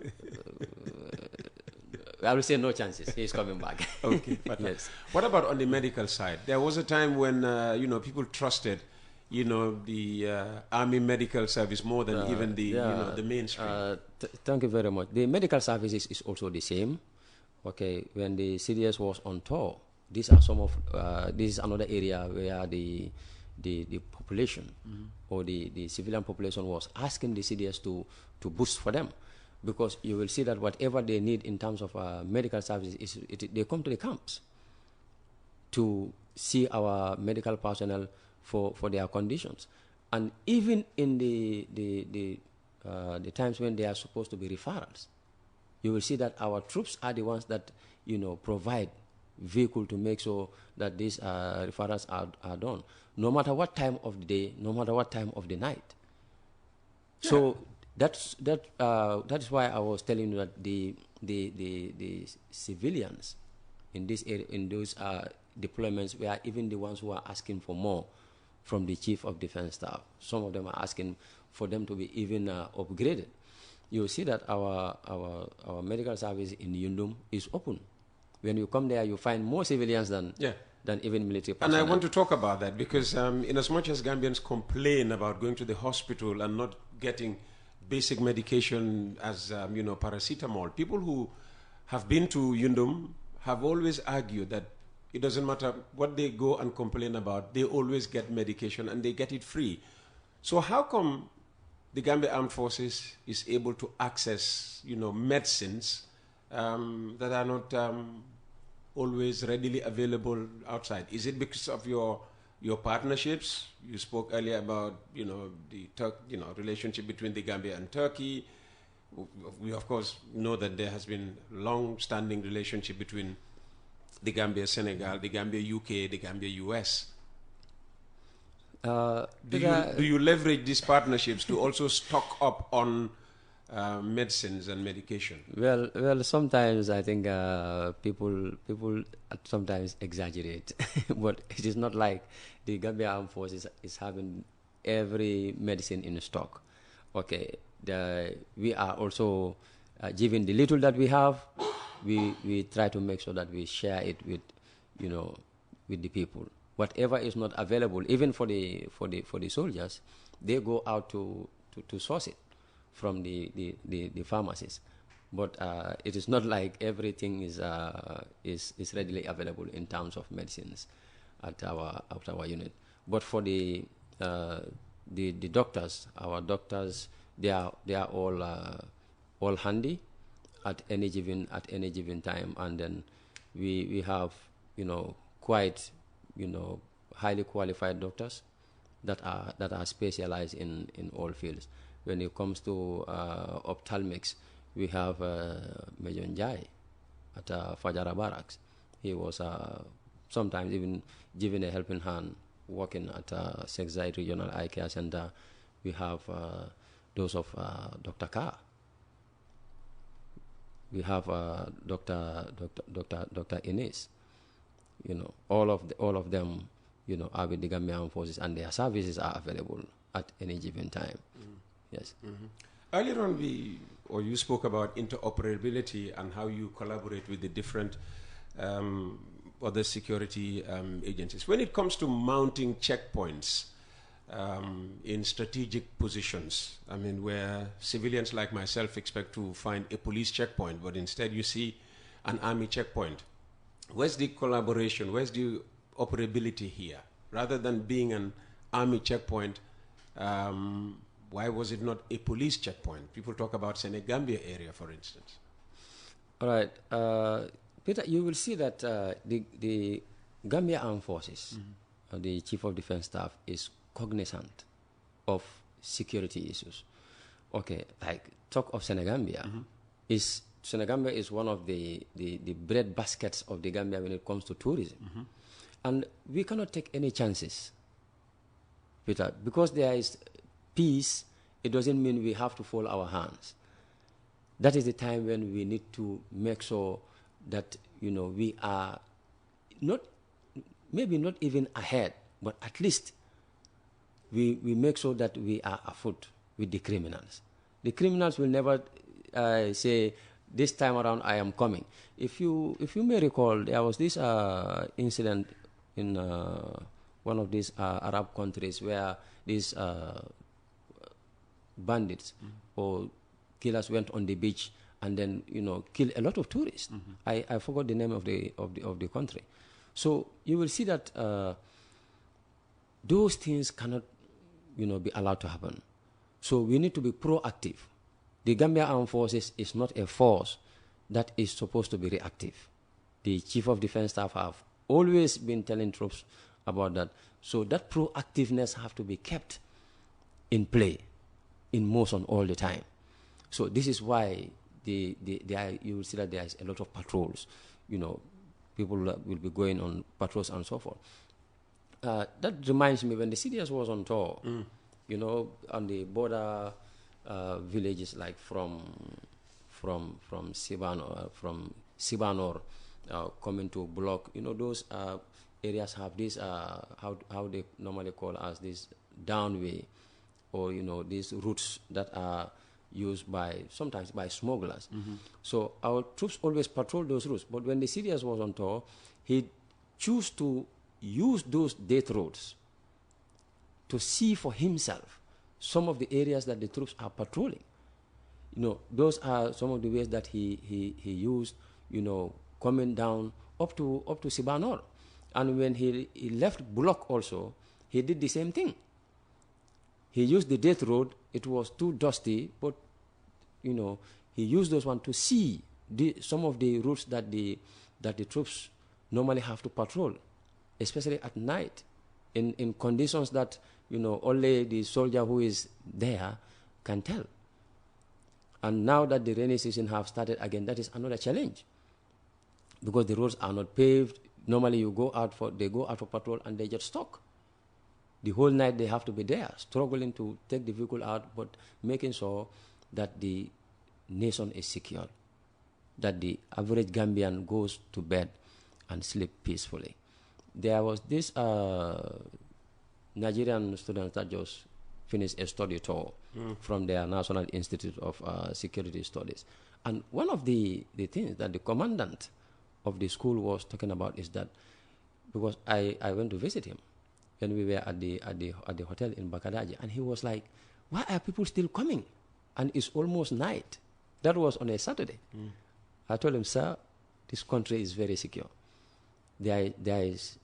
I will say no chances. He's coming back. Okay. Yes. What about on the medical side? There was a time when people trusted, the Army Medical Service more than even the the mainstream. Thank you very much. The medical services is also the same. Okay, when the CDS was on tour, these are some of this is another area where the population or the civilian population was asking the CDS to boost for them, because you will see that whatever they need in terms of medical services, they come to the camps to see our medical personnel for their conditions. And even in the times when they are supposed to be referrals, you will see that our troops are the ones that provide vehicle to make sure that these referrals are done, no matter what time of the day, no matter what time of the night. Yeah. So that is why I was telling you that the civilians in this area, in those deployments, were even the ones who are asking for more from the Chief of Defense Staff. Some of them are asking for them to be even upgraded. You see that our medical service in Yundum is open. When you come there, you find more civilians than even military personnel. And I want to talk about that because in as much as Gambians complain about going to the hospital and not getting basic medication as paracetamol, people who have been to Yundum have always argued that it doesn't matter what they go and complain about, they always get medication and they get it free. So how come the Gambia Armed Forces is able to access, medicines that are not always readily available outside? Is it because of your partnerships? You spoke earlier about, the relationship between the Gambia and Turkey. We of course know that there has been long-standing relationship between the Gambia, Senegal, the Gambia, UK, the Gambia, US. Do you leverage these partnerships to also stock up on medicines and medication? Well, sometimes I think people sometimes exaggerate, but it is not like the Gambia Armed Forces is having every medicine in stock. Okay, we are also given the little that we have. We try to make sure that we share it with the people. Whatever is not available, even for the soldiers, they go out to source it from the pharmacies. But it is not like everything is readily available in terms of medicines at our unit. But for the doctors, our doctors, they are all handy at any given time, and then we have quite highly qualified doctors that are specialized in all fields. When it comes to ophthalmics, we have Major Njai at Fajara Barracks. He was sometimes even given a helping hand working at Sexai Regional Eye Care Center. We have those of Dr. Carr. We have Dr. Ines. All of them, are with the Gambia Armed Forces, and their services are available at any given time. Yes. Earlier on, you spoke about interoperability and how you collaborate with the different other security agencies. When it comes to mounting checkpoints in strategic positions, where civilians like myself expect to find a police checkpoint, but instead you see an army checkpoint. Where's the collaboration? Where's the operability here? Rather than being an army checkpoint, why was it not a police checkpoint? People talk about Senegambia area, for instance. All right. Peter, you will see that the Gambia Armed Forces, the Chief of Defense Staff, is cognizant of security issues. Okay, like talk of Senegambia, Senegambia is one of the bread baskets of the Gambia when it comes to tourism. And we cannot take any chances, Peter, because there is peace. It doesn't mean we have to fold our hands. That is the time when we need to make sure that we are not maybe not even ahead, but at least we make sure that we are afoot with the criminals. The criminals will never say, this time around I am coming. If you may recall, there was this incident in one of these Arab countries where these bandits or killers went on the beach and then killed a lot of tourists. I forgot the name of the country. So you will see that those things cannot be allowed to happen. So we need to be proactive. The Gambia Armed Forces is not a force that is supposed to be reactive. The Chief of Defense Staff have always been telling troops about that. So that proactiveness have to be kept in play, in motion all the time. So this is why you will see that there is a lot of patrols. People will be going on patrols and so forth. That reminds me, when the CDS was on tour, on the border villages like from Sibanor coming to Block, those areas have this how they normally call as this downway, or these routes that are used sometimes by smugglers. So our troops always patrol those routes. But when the CDS was on tour, he chose to use those death roads to see for himself some of the areas that the troops are patrolling. Those are some of the ways that he used, coming down up to Sibanor. And when he left Bullock also, he did the same thing. He used the death road. It was too dusty, but he used those ones to see some of the routes that the troops normally have to patrol, especially at night, in conditions that only the soldier who is there can tell. And now that the rainy season have started again, that is another challenge, because the roads are not paved. Normally they go out for patrol and they get stuck. The whole night they have to be there, struggling to take the vehicle out, but making sure that the nation is secure, that the average Gambian goes to bed and sleep peacefully. There was this Nigerian students that just finished a study tour from their National Institute of Security Studies. And one of the things that the commandant of the school was talking about is that, because I went to visit him when we were at the hotel in Bakadaji, and he was like, why are people still coming? And it's almost night. That was on a Saturday. I told him, sir, this country is very secure. There is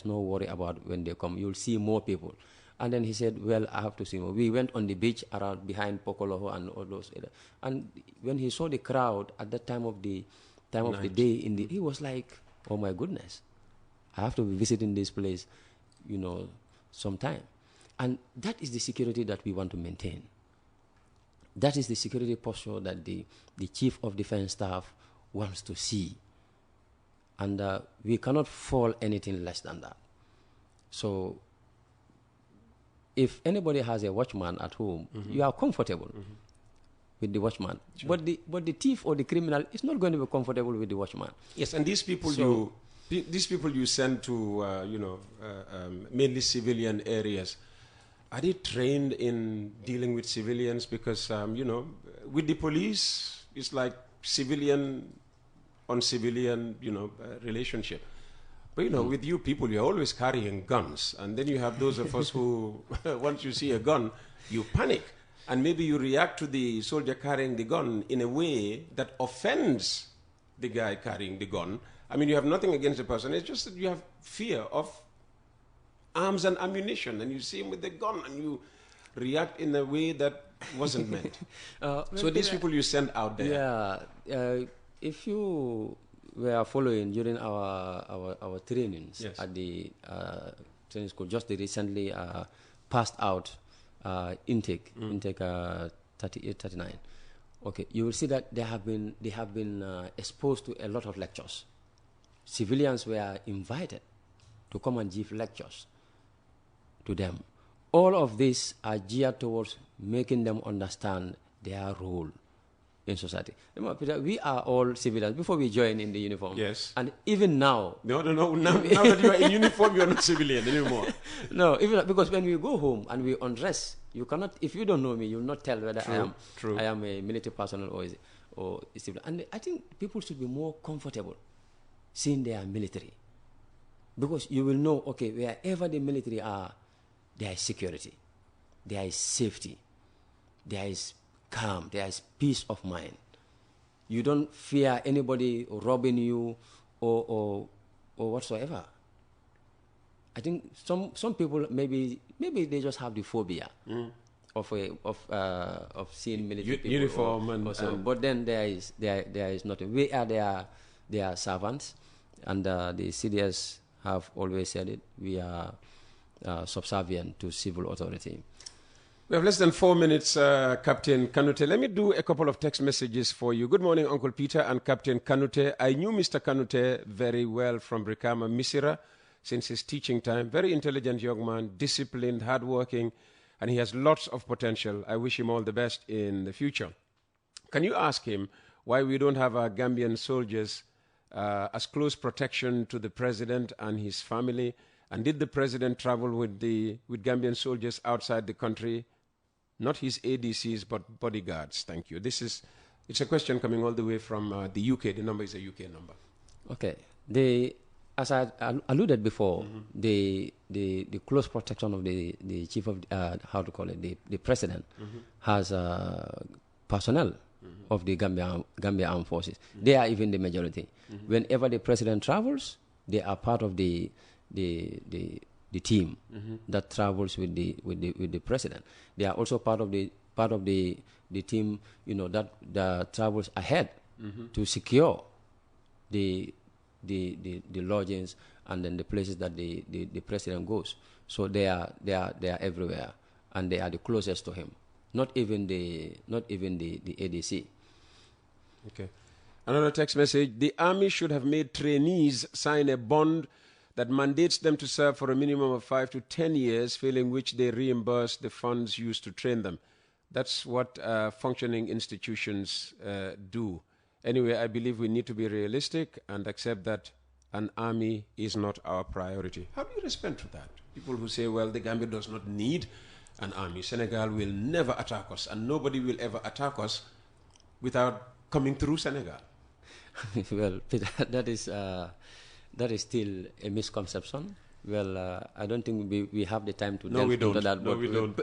no worry about when they come. You'll see more people. And then he said, well, I have to see more. We went on the beach around behind Pokoloho and all those areas. And when he saw the crowd at that time of the day, he was like, oh my goodness, I have to be visiting this place, sometime. And that is the security that we want to maintain. That is the security posture that the Chief of Defense Staff wants to see. And we cannot fall anything less than that. So if anybody has a watchman at home, you are comfortable with the watchman. Sure. But the thief or the criminal is not going to be comfortable with the watchman. Yes, and these people you send to mainly civilian areas, are they trained in dealing with civilians? Because with the police, it's like civilian on civilian relationship. But with you people, you're always carrying guns, and then you have those of us who once you see a gun, you panic, and maybe you react to the soldier carrying the gun in a way that offends the guy carrying the gun. I mean, you have nothing against the person, it's just that you have fear of arms and ammunition, and you see him with the gun and you react in a way that wasn't meant. So these people you send out there. Yeah, if you were following during our trainings, yes, at the training school, just recently passed out intake 38, 39. Okay, you will see that they have been exposed to a lot of lectures. Civilians were invited to come and give lectures to them. All of these are geared towards making them understand their role in society. Remember, Peter, we are all civilians before we join in the uniform. Yes. And even now. No. Now that you are in uniform, you are not civilian anymore. No, even because when we go home and we undress, you cannot. If you don't know me, you'll not tell whether I am a military personnel or a civilian. And I think people should be more comfortable seeing they are military, because you will know, okay, wherever the military are, there is security, there is safety, there is calm, there is peace of mind. You don't fear anybody robbing you or whatsoever. I think some people maybe they just have the phobia of seeing military people uniform but then there is nothing. We are their servants, and the CDS have always said it. We are subservient to civil authority. We have less than 4 minutes, Captain Kanuteh. Let me do a couple of text messages for you. Good morning, Uncle Peter and Captain Kanuteh. I knew Mr. Kanuteh very well from Brikama, Misira, since his teaching time. Very intelligent young man, disciplined, hardworking, and he has lots of potential. I wish him all the best in the future. Can you ask him why we don't have our Gambian soldiers as close protection to the president and his family? And did the president travel with Gambian soldiers outside the country? Not his ADCs, but bodyguards. Thank you. It's a question coming all the way from the UK. The number is a UK number. Okay. As I alluded before, the close protection of the chief of the president has personnel of the Gambia Armed Forces. They are even the majority. Whenever the president travels, they are part of the team that travels with the president. They are also part of the team, that travels ahead to secure the lodgings and then the places that the president goes. So they are everywhere, and they are the closest to him. Not even the ADC. Okay. Another text message: the army should have made trainees sign a bond that mandates them to serve for a minimum of 5 to 10 years, failing which they reimburse the funds used to train them. That's what functioning institutions do. Anyway, I believe we need to be realistic and accept that an army is not our priority. How do you respond to that? People who say, well, the Gambia does not need an army. Senegal will never attack us, and nobody will ever attack us without coming through Senegal. Well, Peter, that is still a misconception. Well, I don't think we have the time to delve into that. No, we don't.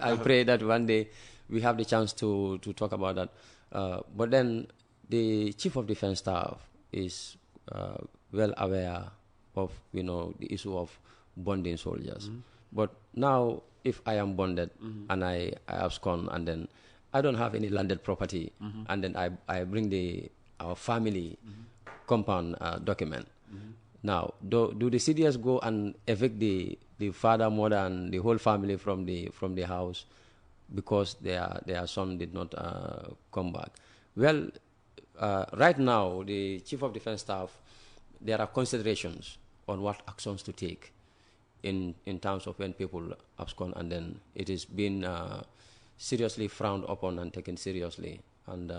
I pray that one day we have the chance to talk about that. But then the Chief of Defense Staff is well aware of the issue of bonding soldiers. But now, if I am bonded and I abscond, and then I don't have any landed property, and then I bring our family compound document. Now, do the CDS go and evict the father, mother, and the whole family from the house because their son did not come back? Well, right now, the Chief of Defense Staff, there are considerations on what actions to take in terms of when people abscond, and then it is being seriously frowned upon and taken seriously, and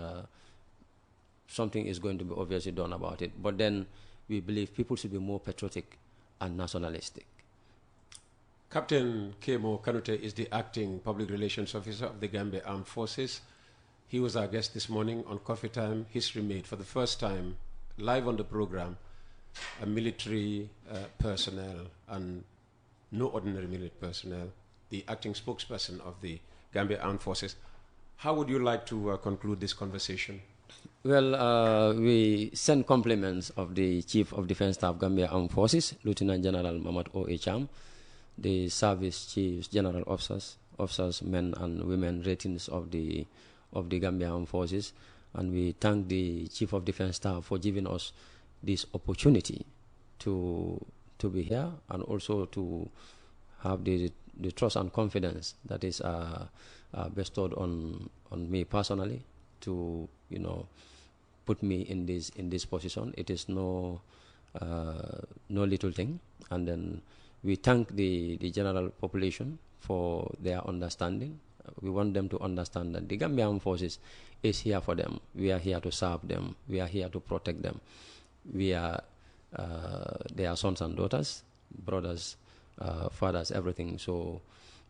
something is going to be obviously done about it. But then we believe people should be more patriotic and nationalistic. Captain Kemo Kanuteh is the acting public relations officer of the Gambia Armed Forces. He was our guest this morning on Coffee Time. History made for the first time, live on the program, a military personnel, and no ordinary military personnel, the acting spokesperson of the Gambia Armed Forces. How would you like to conclude this conversation? Well, we send compliments of the Chief of Defense Staff, Gambia Armed Forces, Lieutenant General Mamad O.A. Cham, the service chiefs, general officers, men and women ratings of the Gambia Armed Forces, and we thank the Chief of Defense Staff for giving us this opportunity to be here, and also to have the trust and confidence that is bestowed on me personally to put me in this position. It is no little thing, and then we thank the general population for their understanding We want them to understand that the Gambian forces is here for them. We are here to serve them. We are here to protect them. We are their sons and daughters, brothers, fathers, everything. So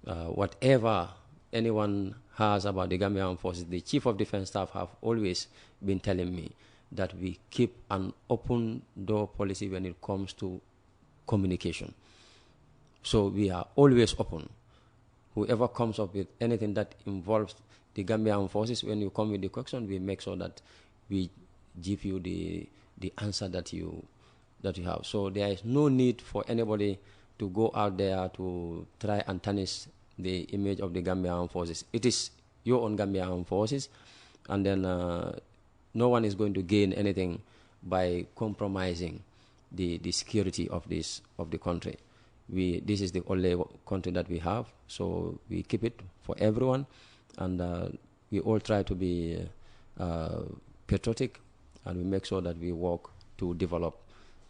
whatever anyone has about the Gambian forces, the Chief of Defense Staff have always been telling me that we keep an open door policy when it comes to communication. So we are always open. Whoever comes up with anything that involves the Gambian forces, when you come with the question, we make sure that we give you the answer that you have. So there is no need for anybody to go out there to try and tarnish the image of the Gambian forces. It is your own Gambian forces, and then no one is going to gain anything by compromising the security of the country. This is the only country that we have, so we keep it for everyone, and we all try to be patriotic, and we make sure that we work to develop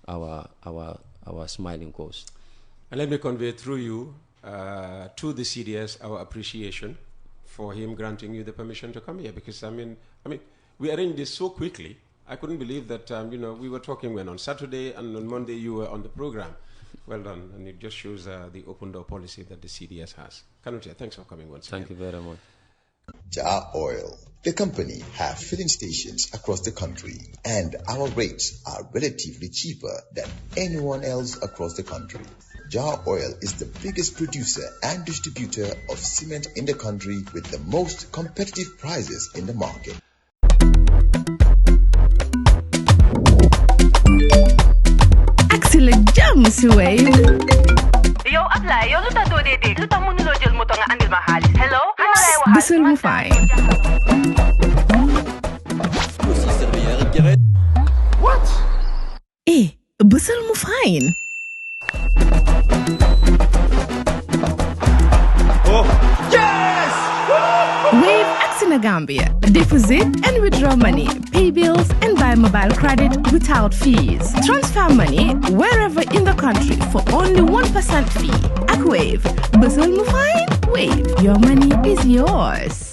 our smiling coast. And let me convey through you to the CDS our appreciation for him granting you the permission to come here, because I mean we arranged this so quickly. I couldn't believe that we were talking when on Saturday, and on Monday you were on the program. Well done, and it just shows the open door policy that the CDS has. Kanuteh, thanks for coming once again. Thank you very much. Jar Oil. The company have filling stations across the country, and our rates are relatively cheaper than anyone else across the country. Jar Oil is the biggest producer and distributor of cement in the country with the most competitive prices in the market. Excellent jam, si Wave. Yo, apply. Yo, luta do dede. Luta mo nulo jël moto nga andil ma xaalis. Hello? Ano lay waxal? Bisul mu fine. What? Bisul mu fine. Oh, yes! Wave Gambia. Deposit and withdraw money, pay bills and buy mobile credit without fees. Transfer money wherever in the country for only 1% fee. At Wave, Basel Mufine, Wave, your money is yours.